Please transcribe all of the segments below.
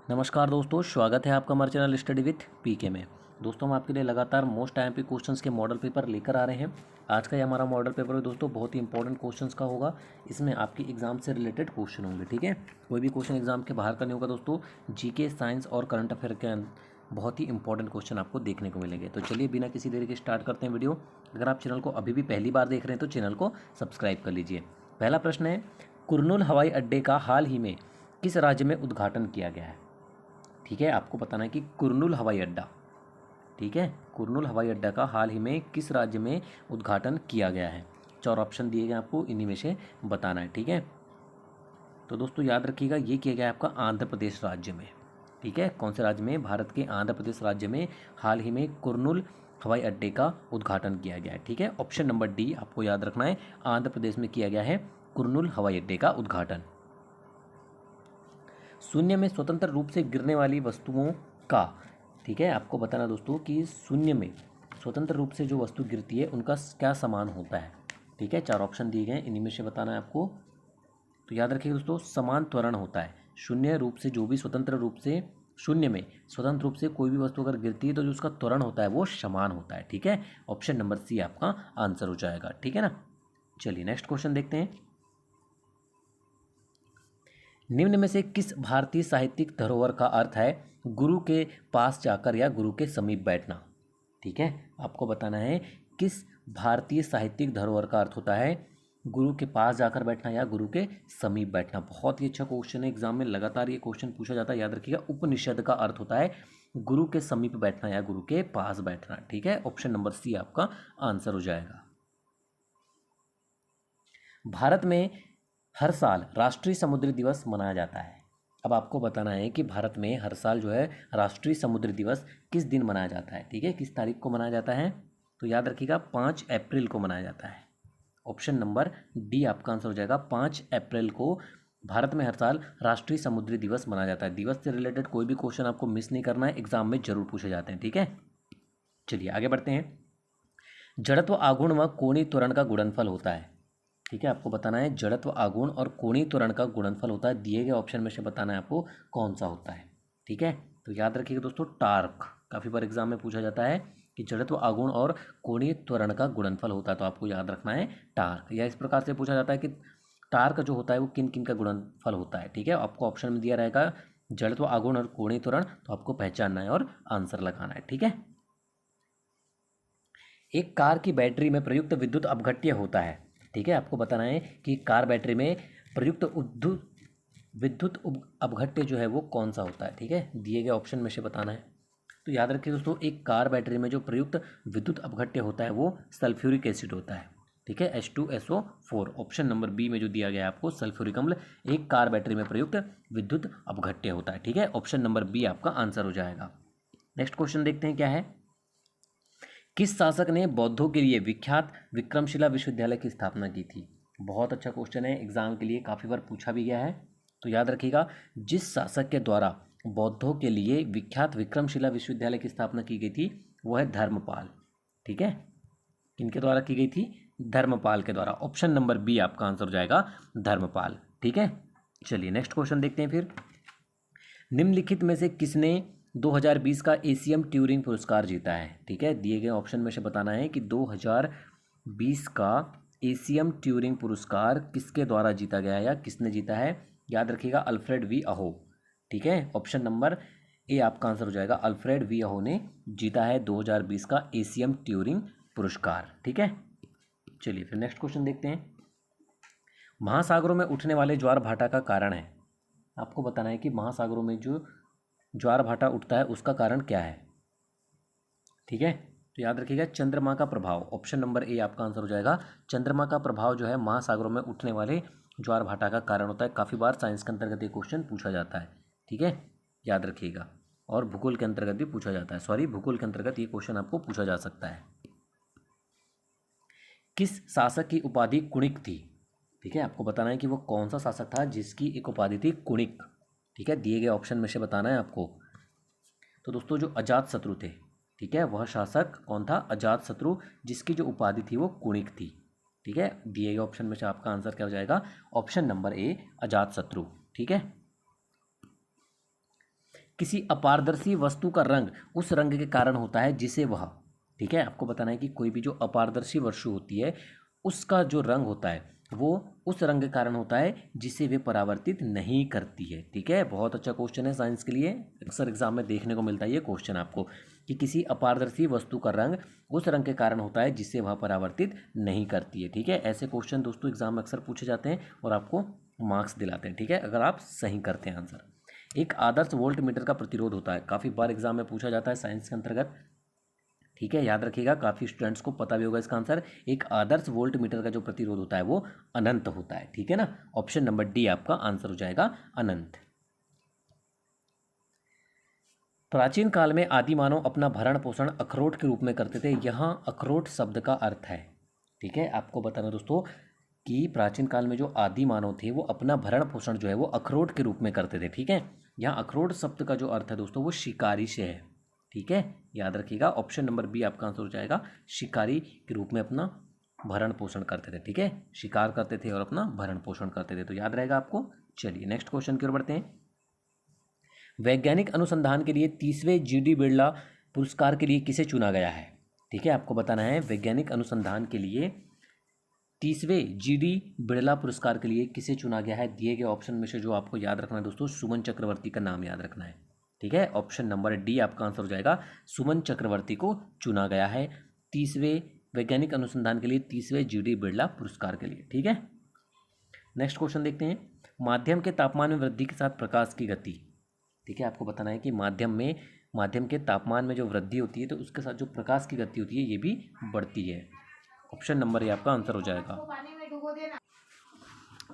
नमस्कार दोस्तों, स्वागत है आपका हमारे चैनल स्टडी विथ पीके में। दोस्तों, हम आपके लिए लगातार मोस्ट आईएमपी क्वेश्चंस के मॉडल पेपर लेकर आ रहे हैं। आज का ये हमारा मॉडल पेपर है दोस्तों, बहुत ही इंपॉर्टेंट क्वेश्चंस का होगा। इसमें आपकी एग्जाम से रिलेटेड क्वेश्चन होंगे, ठीक है। कोई भी क्वेश्चन एग्जाम के बाहर का नहीं होगा दोस्तों। जीके, साइंस और करंट अफेयर के बहुत ही इंपॉर्टेंट क्वेश्चन आपको देखने को मिलेंगे। तो चलिए बिना किसी देरी के स्टार्ट करते हैं वीडियो। अगर आप चैनल को अभी भी पहली बार देख रहे हैं तो चैनल को सब्सक्राइब कर लीजिए। पहला प्रश्न है, कुरनूल हवाई अड्डे का हाल ही में किस राज्य में उद्घाटन किया गया है? ठीक है, आपको बताना है कि कुरनूल हवाई अड्डा, ठीक है, कुरनूल हवाई अड्डा का हाल ही में किस राज्य में उद्घाटन किया गया है। चार ऑप्शन दिए गए आपको, इन्हीं में से बताना है, ठीक है। तो दोस्तों याद रखिएगा, ये किया गया है आपका आंध्र प्रदेश राज्य में, ठीक है। कौन से राज्य में? भारत के आंध्र प्रदेश राज्य में हाल ही में कुरनूल हवाई अड्डे का उद्घाटन किया गया है, ठीक है। ऑप्शन नंबर डी आपको याद रखना है, आंध्र प्रदेश में किया गया है कुरनूल हवाई अड्डे का उद्घाटन। शून्य में स्वतंत्र रूप से गिरने वाली वस्तुओं का, ठीक है, आपको बताना दोस्तों कि शून्य में स्वतंत्र रूप से जो वस्तु गिरती है उनका क्या समान होता है, ठीक है। चार ऑप्शन दिए गए, इन्हीं में से बताना है आपको। तो याद रखिए दोस्तों, समान त्वरण होता है। शून्य रूप से जो भी स्वतंत्र रूप से, शून्य में स्वतंत्र रूप से कोई भी वस्तु अगर गिरती है तो जो उसका त्वरण होता है वो समान होता है, ठीक है। ऑप्शन नंबर सी आपका आंसर हो जाएगा, ठीक है ना। चलिए नेक्स्ट क्वेश्चन देखते हैं। निम्न में से किस भारतीय साहित्यिक धरोहर का अर्थ है गुरु के पास जाकर या गुरु के समीप बैठना? ठीक है, आपको बताना है किस भारतीय साहित्यिक धरोहर का अर्थ होता है गुरु के पास जाकर बैठना या गुरु के समीप बैठना। बहुत ही अच्छा क्वेश्चन है, एग्जाम में लगातार ये क्वेश्चन पूछा जाता है, याद रखिएगा। उपनिषद का अर्थ होता है गुरु के समीप बैठना या गुरु के पास बैठना, ठीक है। ऑप्शन नंबर सी आपका आंसर हो जाएगा। भारत में हर साल राष्ट्रीय समुद्री दिवस मनाया जाता है। अब आपको बताना है कि भारत में हर साल जो है राष्ट्रीय समुद्री दिवस किस दिन मनाया जाता है, ठीक है, किस तारीख को मनाया जाता है। तो याद रखिएगा 5 अप्रैल को मनाया जाता है। ऑप्शन नंबर डी आपका आंसर हो जाएगा। 5 अप्रैल को भारत में हर साल राष्ट्रीय समुद्री दिवस मनाया जाता है। दिवस से रिलेटेड कोई भी क्वेश्चन आपको मिस नहीं करना है, एग्जाम में जरूर पूछे जाते हैं, ठीक है। चलिए आगे बढ़ते हैं। जड़त्व आघूर्ण व कोणीय त्वरण का गुणनफल होता है, ठीक है। आपको बताना है जड़त्व आघूर्ण और कोणीय त्वरण का गुणनफल होता है। दिए गए ऑप्शन में से बताना है आपको कौन सा होता है, ठीक है। तो याद रखिएगा दोस्तों, टार्क काफ़ी बार एग्जाम में पूछा जाता है कि जड़त्व आघूर्ण और कोणीय त्वरण का गुणनफल होता है, तो आपको याद रखना है टार्क। या इस प्रकार से पूछा जाता है कि टार्क जो होता है वो किन किन का गुणनफल होता है, ठीक है। आपको ऑप्शन में दिया रहेगा जड़त्व आघूर्ण और कोणीय त्वरण, तो आपको पहचानना है और आंसर लगाना है, ठीक है। एक कार की बैटरी में प्रयुक्त विद्युत अपघट्य होता है, ठीक है। आपको बताना है कि कार बैटरी में प्रयुक्त विद्युत अपघट्य जो है वो कौन सा होता है, ठीक है। दिए गए ऑप्शन में से बताना है। तो याद रखिए दोस्तों, एक कार बैटरी में जो प्रयुक्त विद्युत अपघट्य होता है वो सल्फ्यूरिक एसिड होता है, ठीक है, H2SO4। ऑप्शन नंबर बी में जो दिया गया है आपको, सल्फ्यूरिक अम्ल एक कार बैटरी में प्रयुक्त विद्युत अपघट्य होता है, ठीक है। ऑप्शन नंबर बी आपका आंसर हो जाएगा। नेक्स्ट क्वेश्चन देखते हैं क्या है। किस शासक ने बौद्धों के लिए विख्यात विक्रमशिला विश्वविद्यालय की स्थापना की थी? बहुत अच्छा क्वेश्चन है, एग्जाम के लिए काफ़ी बार पूछा भी गया है। तो याद रखिएगा, जिस शासक के द्वारा बौद्धों के लिए विख्यात विक्रमशिला विश्वविद्यालय की स्थापना की गई थी वो है धर्मपाल, ठीक है। किनके द्वारा की गई थी? धर्मपाल के द्वारा। ऑप्शन नंबर बी आपका आंसर हो जाएगा, धर्मपाल, ठीक है। चलिए नेक्स्ट क्वेश्चन देखते हैं फिर। निम्नलिखित में से किसने 2020 का एशियन ट्यूरिंग पुरस्कार जीता है, ठीक है। दिए गए ऑप्शन में से बताना है कि 2020 का एशियन ट्यूरिंग पुरस्कार किसके द्वारा जीता गया है या किसने जीता है। याद रखिएगा, अल्फ्रेड वी अहो, ठीक है। ऑप्शन नंबर ए आपका आंसर हो जाएगा, अल्फ्रेड वी अहो ने जीता है 2020 का एशियन ट्यूरिंग पुरस्कार, ठीक है। चलिए फिर नेक्स्ट क्वेश्चन देखते हैं। महासागरों में उठने वाले ज्वार भाटा का कारण है। आपको बताना है कि महासागरों में जो ज्वार भाटा उठता है उसका कारण क्या है, ठीक है। तो याद रखिएगा, चंद्रमा का प्रभाव। ऑप्शन नंबर ए आपका आंसर हो जाएगा। चंद्रमा का प्रभाव जो है महासागरों में उठने वाले ज्वार भाटा का कारण होता है। काफ़ी बार साइंस के अंतर्गत ये क्वेश्चन पूछा जाता है, ठीक है, याद रखिएगा। और भूगोल के अंतर्गत भी पूछा जाता है, सॉरी, भूगोल के अंतर्गत ये क्वेश्चन आपको पूछा जा सकता है। किस शासक की उपाधि कुणिक थी, ठीक है। आपको बताना है कि वो कौन सा शासक था जिसकी एक उपाधि थी कुणिक, ठीक है। दिए गए ऑप्शन में से बताना है आपको। तो दोस्तों जो अजात शत्रु थे, ठीक है, वह शासक कौन था? अजात शत्रु, जिसकी जो उपाधि थी वो कुणिक थी, ठीक है। दिए गए ऑप्शन में से आपका आंसर क्या हो जाएगा? ऑप्शन नंबर ए, अजात शत्रु, ठीक है। किसी अपारदर्शी वस्तु का रंग उस रंग के कारण होता है जिसे वह, ठीक है, आपको बताना है कि कोई भी जो अपारदर्शी वस्तु होती है उसका जो रंग होता है वो उस रंग के कारण होता है जिसे वे परावर्तित नहीं करती है, ठीक है। बहुत अच्छा क्वेश्चन है साइंस के लिए, अक्सर एग्जाम में देखने को मिलता है ये क्वेश्चन आपको, कि किसी अपारदर्शी वस्तु का रंग उस रंग के कारण होता है जिसे वह परावर्तित नहीं करती है, ठीक है। ऐसे क्वेश्चन दोस्तों एग्जाम में अक्सर पूछे जाते हैं और आपको मार्क्स दिलाते हैं, ठीक है, अगर आप सही करते हैं आंसर। एक आदर्श वोल्ट मीटर का प्रतिरोध होता है, काफ़ी बार एग्जाम में पूछा जाता है साइंस के अंतर्गत, ठीक है, याद रखिएगा, काफ़ी स्टूडेंट्स को पता भी होगा इसका आंसर। एक आदर्श वोल्ट मीटर का जो प्रतिरोध होता है वो अनंत होता है, ठीक है ना। ऑप्शन नंबर डी आपका आंसर हो जाएगा, अनंत। प्राचीन काल में आदि मानव अपना भरण पोषण अखरोट के रूप में करते थे, यहाँ अखरोट शब्द का अर्थ है, ठीक है, आपको बताना दोस्तों कि प्राचीन काल में जो आदि मानव थे वो अपना भरण पोषण जो है वो अखरोट के रूप में करते थे, ठीक है। यहाँ अखरोट शब्द का जो अर्थ है दोस्तों वो शिकारी से है, ठीक है, याद रखिएगा। ऑप्शन नंबर बी आपका आंसर हो जाएगा, शिकारी के रूप में अपना भरण पोषण करते थे, ठीक है, शिकार करते थे और अपना भरण पोषण करते थे, तो याद रहेगा आपको। चलिए नेक्स्ट क्वेश्चन की ओर बढ़ते हैं। वैज्ञानिक अनुसंधान के लिए 30वें जीडी बिरला पुरस्कार के लिए किसे चुना गया है, ठीक है, आपको बताना है वैज्ञानिक अनुसंधान के लिए 30वें जीडी बिरला पुरस्कार के लिए किसे चुना गया है। दिए गए ऑप्शन में से जो आपको याद रखना है दोस्तों, सुमन चक्रवर्ती का नाम याद रखना है, ठीक है। ऑप्शन नंबर डी आपका आंसर हो जाएगा, सुमन चक्रवर्ती को चुना गया है 30वें वैज्ञानिक अनुसंधान के लिए 30वें जीडी बिरला पुरस्कार के लिए, ठीक है। नेक्स्ट क्वेश्चन देखते हैं। माध्यम के तापमान में वृद्धि के साथ प्रकाश की गति, ठीक है, आपको बताना है कि माध्यम के तापमान में जो वृद्धि होती है तो उसके साथ जो प्रकाश की गति होती है ये भी बढ़ती है। ऑप्शन नंबर ए आपका आंसर हो जाएगा,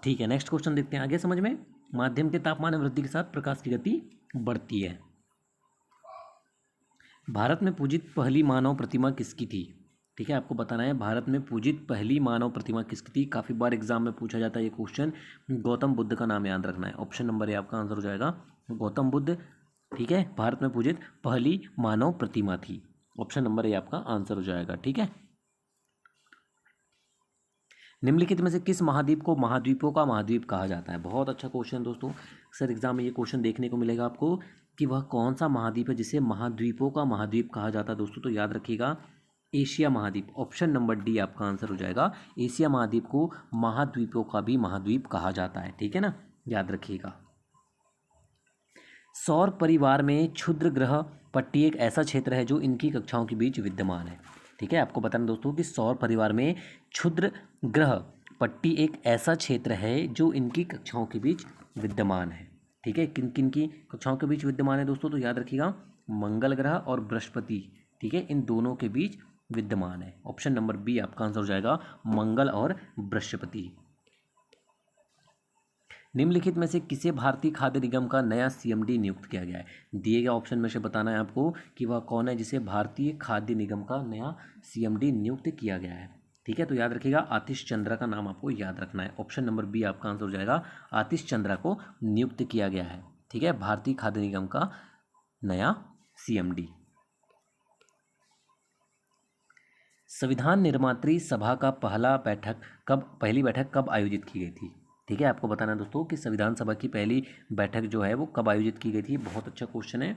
ठीक है। नेक्स्ट क्वेश्चन देखते हैं आगे समझ में। माध्यम के तापमान में वृद्धि के साथ प्रकाश की गति बढ़ती है। भारत में पूजित पहली मानव प्रतिमा किसकी थी, ठीक है, आपको बताना है भारत में पूजित पहली मानव प्रतिमा किसकी थी। काफ़ी बार एग्जाम में पूछा जाता है ये क्वेश्चन, गौतम बुद्ध का नाम याद रखना है। ऑप्शन नंबर ए आपका आंसर हो जाएगा, गौतम बुद्ध, ठीक है, भारत में पूजित पहली मानव प्रतिमा थी। ऑप्शन नंबर ए आपका आंसर हो जाएगा, ठीक है। निम्नलिखित में से किस महाद्वीप को महाद्वीपों का महाद्वीप कहा जाता है। बहुत अच्छा क्वेश्चन दोस्तों, अक्सर एग्जाम में ये क्वेश्चन देखने को मिलेगा आपको कि वह कौन सा महाद्वीप है जिसे महाद्वीपों का महाद्वीप कहा जाता है दोस्तों, तो याद रखिएगा एशिया महाद्वीप। ऑप्शन नंबर डी आपका आंसर हो जाएगा, एशिया महाद्वीप को महाद्वीपों का भी महाद्वीप कहा जाता है, ठीक है ना, याद रखिएगा। सौर परिवार में क्षुद्र ग्रह पट्टी एक ऐसा क्षेत्र है जो इनकी कक्षाओं के बीच विद्यमान है, ठीक है, आपको बताना दोस्तों कि सौर परिवार में क्षुद्र ग्रह पट्टी एक ऐसा क्षेत्र है जो इनकी कक्षाओं के बीच विद्यमान है, ठीक है। किन किन की कक्षाओं के बीच विद्यमान है दोस्तों, तो याद रखिएगा मंगल ग्रह और बृहस्पति, ठीक है, इन दोनों के बीच विद्यमान है। ऑप्शन नंबर बी आपका आंसर हो जाएगा, मंगल और बृहस्पति। निम्नलिखित में से किसे भारतीय खाद्य निगम का नया सीएमडी नियुक्त किया गया है। दिए गए ऑप्शन में से बताना है आपको कि वह कौन है जिसे भारतीय खाद्य निगम का नया सीएमडी नियुक्त किया गया है, ठीक है, तो याद रखिएगा आतिश चंद्रा का नाम आपको याद रखना है। ऑप्शन नंबर बी आपका आंसर हो जाएगा, आतिश चंद्रा को नियुक्त किया गया है, ठीक है, भारतीय खाद्य निगम का नया सीएमडी। संविधान निर्मात्री सभा का पहली बैठक कब आयोजित की गई थी, ठीक है, आपको बताना है दोस्तों कि संविधान सभा की पहली बैठक जो है वो कब आयोजित की गई थी। बहुत अच्छा क्वेश्चन है,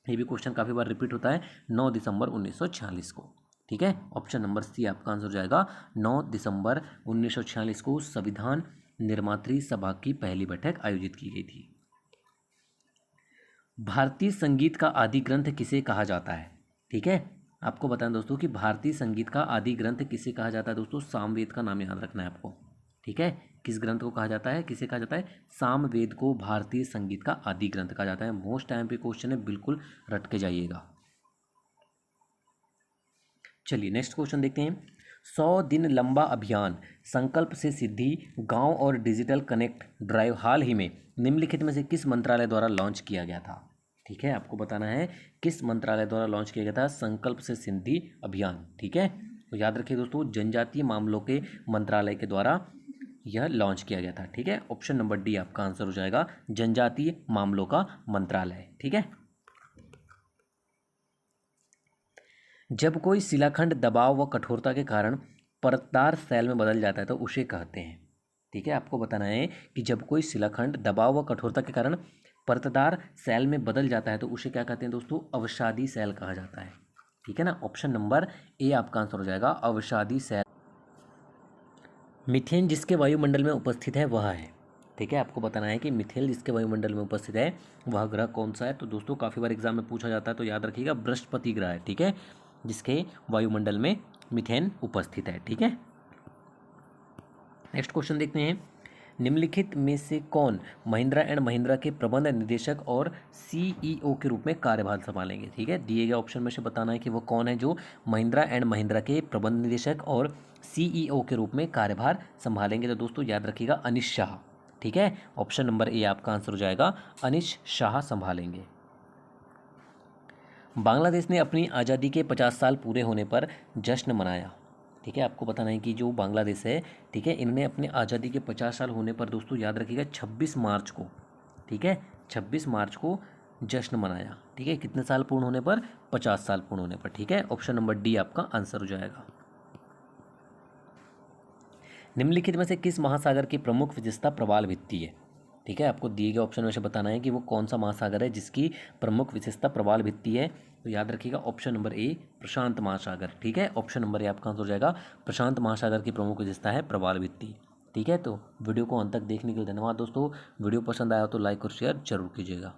ये भी क्वेश्चन काफ़ी बार रिपीट होता है, 9 दिसंबर 1946 को, ठीक है। ऑप्शन नंबर सी आपका आंसर हो जाएगा, 9 दिसंबर 1946 को संविधान निर्मात्री सभा की पहली बैठक आयोजित की गई थी। भारतीय संगीत का आदि ग्रंथ किसे कहा जाता है, ठीक है, आपको बताएं दोस्तों कि भारतीय संगीत का आदि ग्रंथ किसे कहा जाता है दोस्तों, सामवेद का नाम याद रखना है आपको, ठीक है। किस ग्रंथ को कहा जाता है, किसे कहा जाता है, सामवेद को भारतीय संगीत का आदि ग्रंथ कहा जाता है। मोस्ट टाइम पे क्वेश्चन है, बिल्कुल रट के जाइएगा। चलिए नेक्स्ट क्वेश्चन देखते हैं। 100 दिन लंबा अभियान संकल्प से सिद्धि गांव और डिजिटल कनेक्ट ड्राइव हाल ही में निम्नलिखित में से किस मंत्रालय द्वारा लॉन्च किया गया था, ठीक है, आपको बताना है किस मंत्रालय द्वारा लॉन्च किया गया था संकल्प से सिद्धि अभियान, ठीक है, तो याद रखिए दोस्तों जनजातीय मामलों के मंत्रालय के द्वारा यह लॉन्च किया गया था, ठीक है। ऑप्शन नंबर डी आपका आंसर हो जाएगा, जनजातीय मामलों का मंत्रालय, ठीक है। जब कोई शिलाखंड दबाव व कठोरता के कारण परतदार शैल में बदल जाता है तो उसे कहते हैं, ठीक है, आपको बताना है कि जब कोई शिलाखंड दबाव व कठोरता के कारण परतदार सेल में बदल जाता है तो उसे क्या कहते हैं दोस्तों, अवसादी सेल कहा जाता है। ठीक है ना, ऑप्शन नंबर ए आपका आंसर हो जाएगा, अवसादी सेल। मीथेन जिसके वायुमंडल में उपस्थित है वह है, ठीक है, आपको बताना है कि मिथेन जिसके वायुमंडल में उपस्थित है वह ग्रह कौन सा है। तो दोस्तों काफ़ी बार एग्जाम में पूछा जाता है, तो याद रखिएगा बृहस्पति ग्रह है, ठीक है, जिसके वायुमंडल में मीथेन उपस्थित है। ठीक है, नेक्स्ट क्वेश्चन देखते हैं, निम्नलिखित में से कौन महिंद्रा एंड महिंद्रा के प्रबंध निदेशक और सीईओ के रूप में कार्यभार संभालेंगे। ठीक है, दिए गए ऑप्शन में से बताना है कि वो कौन है जो महिंद्रा एंड महिंद्रा के प्रबंध निदेशक और सीईओ के रूप में कार्यभार संभालेंगे। तो दोस्तों याद रखिएगा अनिश शाह। ठीक है, ऑप्शन नंबर ए आपका आंसर हो जाएगा, अनिश शाह संभालेंगे। बांग्लादेश ने अपनी आज़ादी के 50 साल पूरे होने पर जश्न मनाया। ठीक है, आपको बताना है कि जो बांग्लादेश है, ठीक है, इन्होंने अपने आज़ादी के 50 साल होने पर दोस्तों याद रखिएगा 26 मार्च को, ठीक है, 26 मार्च को जश्न मनाया। ठीक है, कितने साल पूर्ण होने पर, 50 साल पूर्ण होने पर। ठीक है, ऑप्शन नंबर डी आपका आंसर हो जाएगा। निम्नलिखित में से किस महासागर की प्रमुख विशेषता प्रवाल भित्ति है। ठीक है, आपको दिए गए ऑप्शन में से बताना है कि वो कौन सा महासागर है जिसकी प्रमुख विशेषता प्रवाल भित्ति है। तो याद रखिएगा ऑप्शन नंबर ए, प्रशांत महासागर। ठीक है, ऑप्शन नंबर ए आपका आंसर हो जाएगा, प्रशांत महासागर की प्रमुख विशेषता है प्रवाल भित्ति। ठीक है, तो वीडियो को अंत तक देखने के लिए धन्यवाद दोस्तों। वीडियो पसंद आया तो लाइक और शेयर जरूर कीजिएगा।